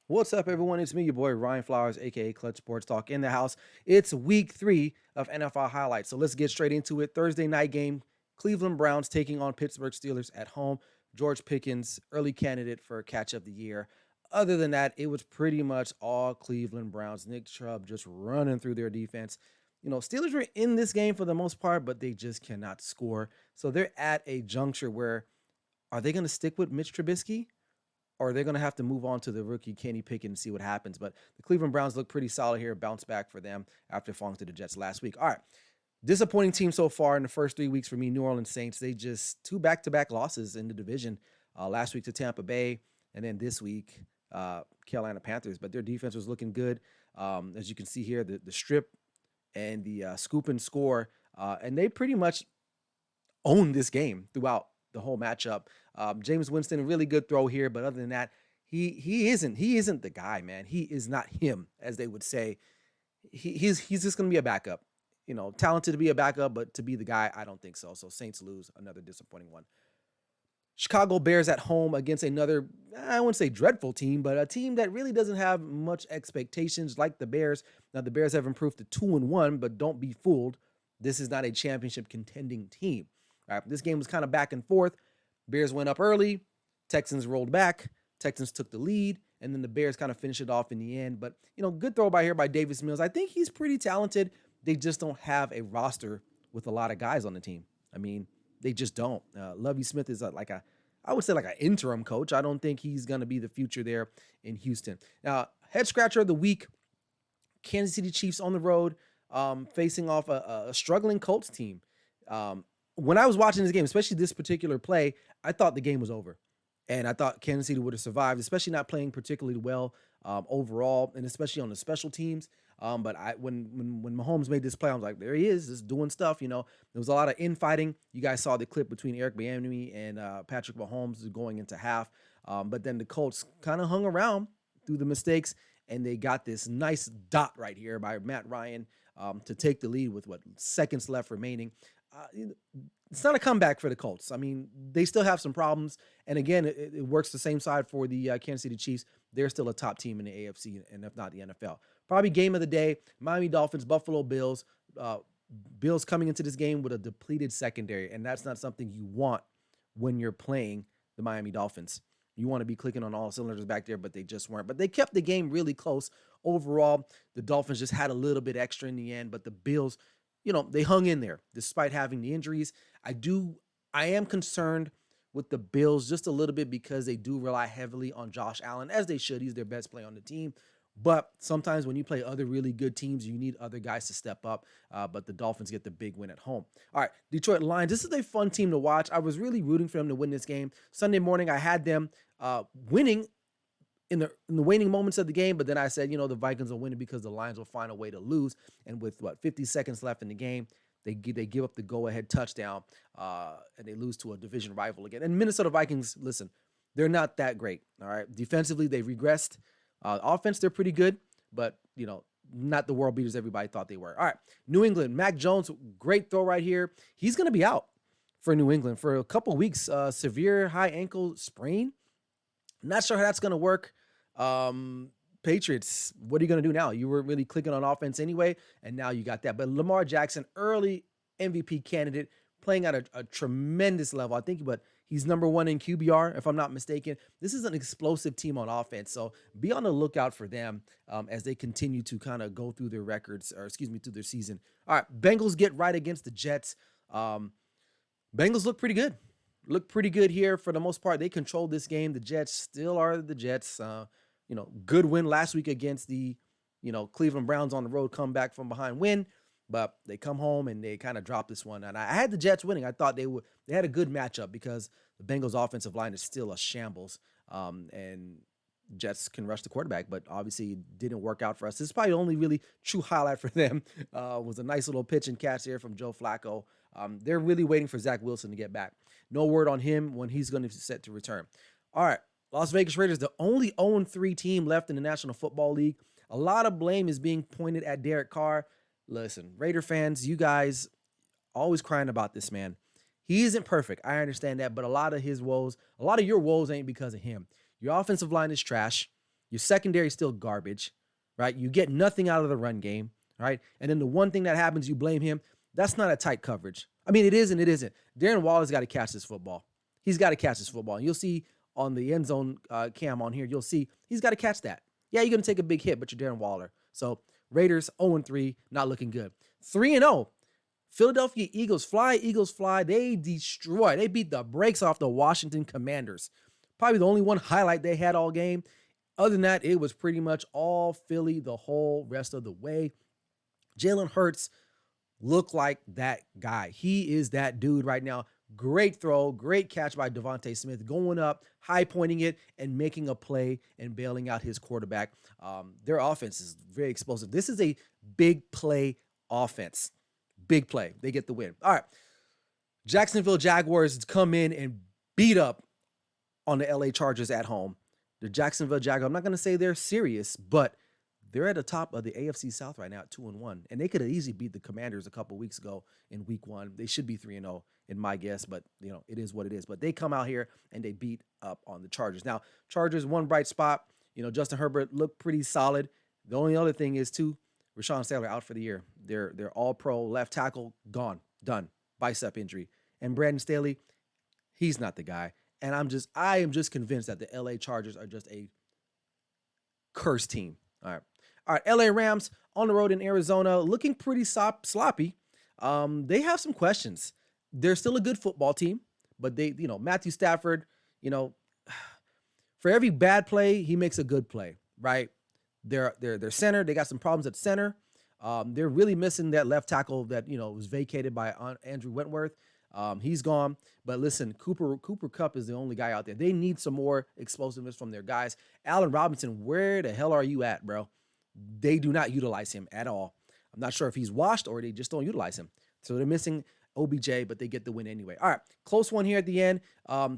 What's up, everyone? It's me, your boy Ryan Flowers, aka Clutch Sports Talk in the house. It's week 3 of NFL highlights. So let's get straight into it. Thursday night game, Cleveland Browns taking on Pittsburgh Steelers at home. George Pickens, early candidate for catch of the year. Other than that, it was pretty much all Cleveland Browns. Nick Chubb just running through their defense. Steelers were in this game for the most part, but they just cannot score. So they're at a juncture where are they going to stick with Mitch Trubisky? Or they're going to have to move on to the rookie Kenny Pickett and see what happens. But the Cleveland Browns look pretty solid here. Bounce back for them after falling to the Jets last week. All right. Disappointing team so far in the first 3 weeks for me, New Orleans Saints. They just 2 back-to-back losses in the division. Last week to Tampa Bay, and then this week, Carolina Panthers. But their defense was looking good. As you can see here, the strip and the scoop and score. And they pretty much owned this game throughout the whole matchup. James Winston, a really good throw here, but other than that, he isn't the guy, man. He is not him, as they would say. He's just gonna be a backup. Talented to be a backup, but to be the guy, I don't think so. So Saints lose, another disappointing one. Chicago Bears at home against another, I wouldn't say dreadful team, but a team that really doesn't have much expectations like the Bears. Now the Bears have improved to 2-1, but don't be fooled. This is not a championship contending team. All right, this game was kind of back and forth. Bears went up early. Texans rolled back. Texans took the lead, and then the Bears kind of finished it off in the end. But, good throw by here by Davis Mills. I think he's pretty talented. They just don't have a roster with a lot of guys on the team. I mean, they just don't. Lovie Smith is I would say like an interim coach. I don't think he's going to be the future there in Houston. Now, head scratcher of the week, Kansas City Chiefs on the road, facing off a struggling Colts team. When I was watching this game, especially this particular play, I thought the game was over. And I thought Kansas City would have survived, especially not playing particularly well overall, and especially on the special teams. But when Mahomes made this play, I was like, there he is, just doing stuff. There was a lot of infighting. You guys saw the clip between Eric Bieniemy and Patrick Mahomes going into half. But then the Colts kind of hung around through the mistakes, and they got this nice dot right here by Matt Ryan to take the lead with seconds left remaining. It's not a comeback for the Colts. I mean, they still have some problems. And again, it works the same side for the Kansas City Chiefs. They're still a top team in the AFC, and if not the NFL. Probably game of the day, Miami Dolphins, Buffalo Bills. Bills coming into this game with a depleted secondary, and that's not something you want when you're playing the Miami Dolphins. You want to be clicking on all cylinders back there, but they just weren't. But they kept the game really close. Overall, the Dolphins just had a little bit extra in the end, but the Bills, they hung in there despite having the injuries. I am concerned with the Bills just a little bit because they do rely heavily on Josh Allen, as they should. He's their best player on the team. But sometimes when you play other really good teams, you need other guys to step up. But the Dolphins get the big win at home. All right, Detroit Lions. This is a fun team to watch. I was really rooting for them to win this game. Sunday morning, I had them winning in the waning moments of the game, but then I said, the Vikings will win it because the Lions will find a way to lose. And with 50 seconds left in the game, they give up the go-ahead touchdown, and they lose to a division rival again. And Minnesota Vikings, listen, they're not that great. All right, defensively they regressed. Offense, they're pretty good, but not the world beaters everybody thought they were. All right, New England, Mac Jones, great throw right here. He's going to be out for New England for a couple weeks. Severe high ankle sprain. Not sure how that's going to work. Patriots, what are you going to do now? You were really clicking on offense anyway, and now you got that. But Lamar Jackson, early MVP candidate, playing at a tremendous level. I think, but he's number 1 in QBR, if I'm not mistaken. This is an explosive team on offense, so be on the lookout for them as they continue to kind of go through their records, through their season. All right, Bengals get right against the Jets. Bengals look pretty good. Look pretty good here for the most part. They controlled this game. The Jets still are the Jets. Good win last week against the, Cleveland Browns on the road, come back from behind win, but they come home and they kind of dropped this one. And I had the Jets winning. I thought they had a good matchup because the Bengals offensive line is still a shambles. And Jets can rush the quarterback, but obviously it didn't work out for us. This is probably the only really true highlight for them. Was a nice little pitch and catch there from Joe Flacco. They're really waiting for Zach Wilson to get back. No word on him when he's going to be set to return. All right, Las Vegas Raiders, the only 0-3 team left in the National Football League. A lot of blame is being pointed at Derek Carr. Listen, Raider fans, you guys always crying about this man. He isn't perfect. I understand that, but a lot of your woes ain't because of him. Your offensive line is trash. Your secondary is still garbage, right? You get nothing out of the run game, right? And then the one thing that happens, you blame him. That's not a tight coverage. I mean, it is and it isn't. Darren Waller's got to catch this football. He's got to catch this football. And you'll see on the end zone cam on here, you'll see he's got to catch that. Yeah, you're going to take a big hit, but you're Darren Waller. So Raiders 0-3, not looking good. 3-0. Philadelphia Eagles fly. They beat the brakes off the Washington Commanders. Probably the only one highlight they had all game. Other than that, it was pretty much all Philly the whole rest of the way. Jalen Hurts looked like that guy. He is that dude right now. Great throw, great catch by Devontae Smith, going up, high pointing it, and making a play and bailing out his quarterback. Their offense is very explosive. This is a big play offense. Big play. They get the win. All right. Jacksonville Jaguars come in and beat up on the LA Chargers at home. The Jacksonville Jaguars, I'm not going to say they're serious, but they're at the top of the AFC South right now at 2-1. And they could have easily beat the Commanders a couple weeks ago in week 1. They should be 3-0 in my guess, but it is what it is. But they come out here and they beat up on the Chargers. Now, Chargers, one bright spot. Justin Herbert looked pretty solid. The only other thing is too, Rashawn Slater out for the year. They're all pro left tackle, gone, done, bicep injury. And Brandon Staley, he's not the guy. And I am just convinced that the LA Chargers are just a cursed team. All right, LA Rams on the road in Arizona, looking pretty sloppy. They have some questions. They're still a good football team, but Matthew Stafford, for every bad play, he makes a good play, right? They're center. They got some problems at center. They're really missing that left tackle that was vacated by Andrew Wentworth. He's gone. But listen, Cooper Kupp is the only guy out there. They need some more explosiveness from their guys. Allen Robinson, where the hell are you at, bro? They do not utilize him at all. I'm not sure if he's washed or they just don't utilize him. So they're missing OBJ, but they get the win anyway. All right, close one here at the end.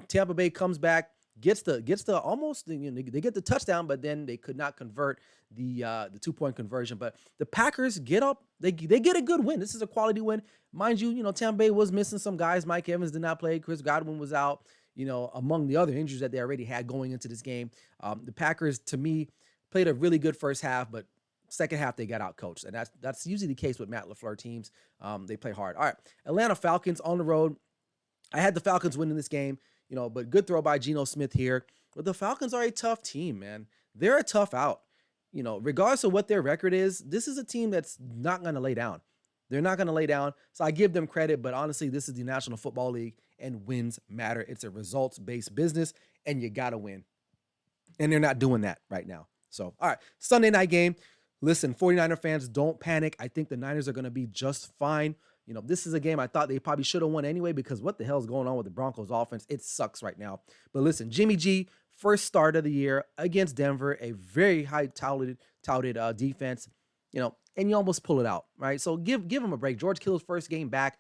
Tampa Bay comes back, gets the almost, they get the touchdown, but then they could not convert the 2-point conversion. But the Packers get up, they get a good win. This is a quality win, mind you. Tampa Bay was missing some guys. Mike Evans did not play. Chris Godwin was out. Among the other injuries that they already had going into this game. The Packers, to me, played a really good first half, but second half they got out coached, and that's usually the case with Matt LaFleur teams. They play hard. All right, Atlanta Falcons on the road. I had the Falcons winning this game, but good throw by Geno Smith here. But the Falcons are a tough team, man. They're a tough out. Regardless of what their record is, this is a team that's not going to lay down. They're not going to lay down. So I give them credit, but honestly, this is the National Football League, and wins matter. It's a results-based business, and you got to win. And they're not doing that right now. So, all right, Sunday night game. Listen, 49er fans, don't panic. I think the Niners are going to be just fine. This is a game I thought they probably should have won anyway, because what the hell is going on with the Broncos offense? It sucks right now. But listen, Jimmy G, first start of the year against Denver, a very high touted defense, and you almost pull it out, right? So give them a break. George Kittle's first game back,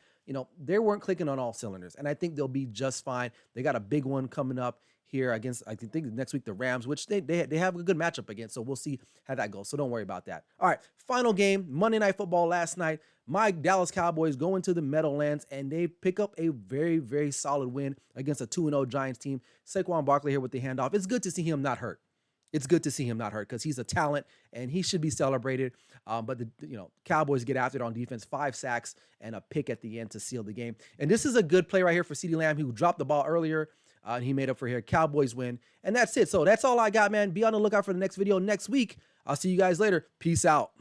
they weren't clicking on all cylinders, and I think they'll be just fine. They got a big one coming up here against, I think next week, the Rams, which they have a good matchup against. So we'll see how that goes. So don't worry about that. All right, final game, Monday Night Football last night. My Dallas Cowboys go into the Meadowlands, and they pick up a very, very solid win against a 2-0 Giants team. Saquon Barkley here with the handoff. It's good to see him not hurt. It's good to see him not hurt because he's a talent and he should be celebrated. But the Cowboys get after it on defense, 5 sacks and a pick at the end to seal the game. And this is a good play right here for CeeDee Lamb, who dropped the ball earlier. And he made up for here. Cowboys win. And that's it. So that's all I got, man. Be on the lookout for the next video next week. I'll see you guys later. Peace out.